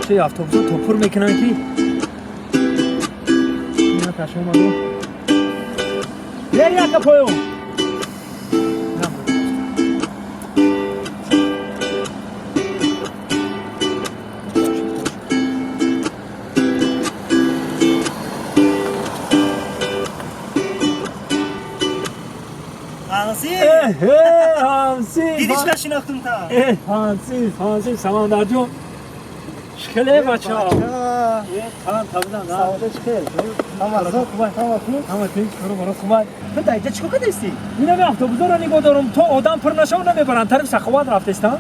چه اتوبوس تو پر میکنن کی اینا تاشو اومدو بریا کپویو همسی دیدیش نشناختم تا همسی سمندر جون شکله بچه ها تمام تبودن سعادت شکل همه تیز برو خوبه تو تا اینجا چیکار کردی؟ اینا به اتوبوس رو نگاه دارم تو آدم پر نشو نمیبرن طرف سخوات رفتستان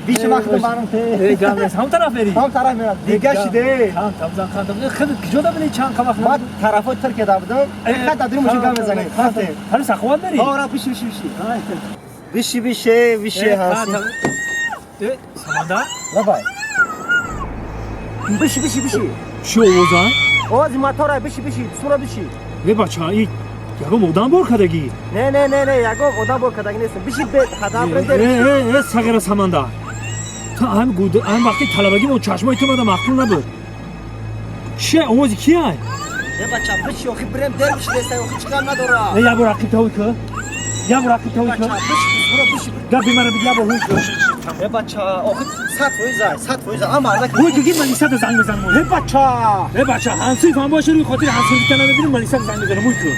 بیش وقت منم ای جان هم طرف بری هم طرف میرم دیگه شده هم تبودن خود کجا داری چند کم وقت ما طرفات ترک داده بودم خط دادیم مشون کم بزنیم طرف سخوات بری آره بیشی هستی سمندر لبای بیشی چی اوزان آوازی موتوره بیشی سورا بیشی ای بچه ها این یکم آدم بار کردگی نه یکم آدم بار کردگی نیستم بیشی به هدف برده ای سگره سمندر تا هم وقتی طلبگی ما چشمای تو مدام مخلون نبود چه اوزی کیه یه بچه بیشی آخی بریم در بیشی دسته آخی چیکار نداره یه بار رقیب تاوی که بیشی گفتی مرا بگی با یه بچه آخی صد فویزه اما مرده که تو گیر ملیسا تو زنگ بزن یه بچه هنسی فهم باشه روی خاطر هنسی کنه ببینیم ملیسا تو زنگ بزنه موی که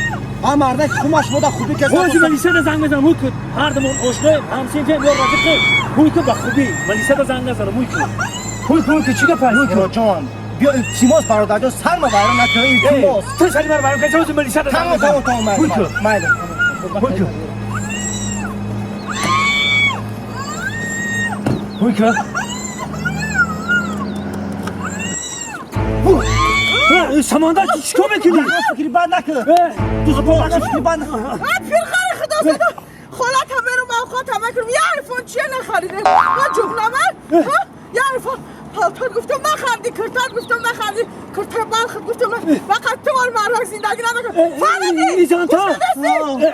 اما مرده که خماش بوده خوبی که موی ملیسا تو زنگ بزنه موی که هر دمون آشنای همسی فهم یا رفیقه موی که بخوبی ملیسا تو زنگ بزنه موی که چی گفت جان بیا تیماس برادر جان سر ما برام نکنه تیماس تو سری مرا برام که تو ملیسا تو زنگ بزنه موی که سمندر چیکار میکنی؟ فکری بند نکن تو فکری بند نکن پیر خیلی خدا زده خالت همه رو موقعات همه کنم یه عرفان چیه نخریده من جغلمه یه عرفان پالتار گفتم نخریدی کرتر گفتم نخریدی کرتر بلخت گفتم نخریدی فقط تو مال مرحک زندگی نمکن فهمیدی؟ ایزان تا خدا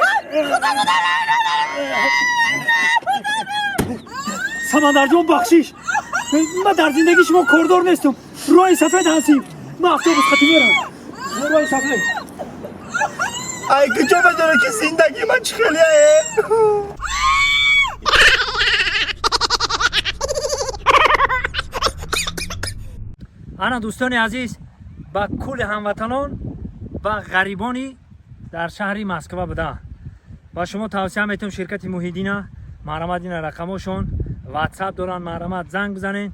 سمندر جون بخشیش من در زندگی شما کردور نیستم روی سفید هستیم من اتوبوس خطی میرم روی سفید ای کجا بدونه که زندگی من چه خیلیه انا دوستان عزیز با کل هموطنان و غریبانی در شهر مسکو بوده با شما توصیه میتونم شرکت موحدین مرحمت این رقمشون واتساپ دارن مرحمت زنگ بزنین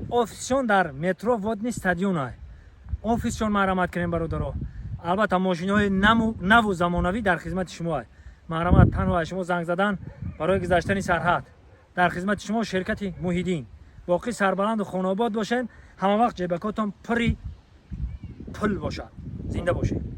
آفیسشون در مترو ودنی استادیون های آفیسشون مرحمت کنین برادرها البته ماشین های نو و زمانوی در خدمت شما های مرحمت تنها شما زنگ زدن برای گذشتن سرحد در خدمت شما شرکت موحدین باقی سربلند و خانواباد باشین همه وقت جیبکاتون پری پل باشد زنده باشین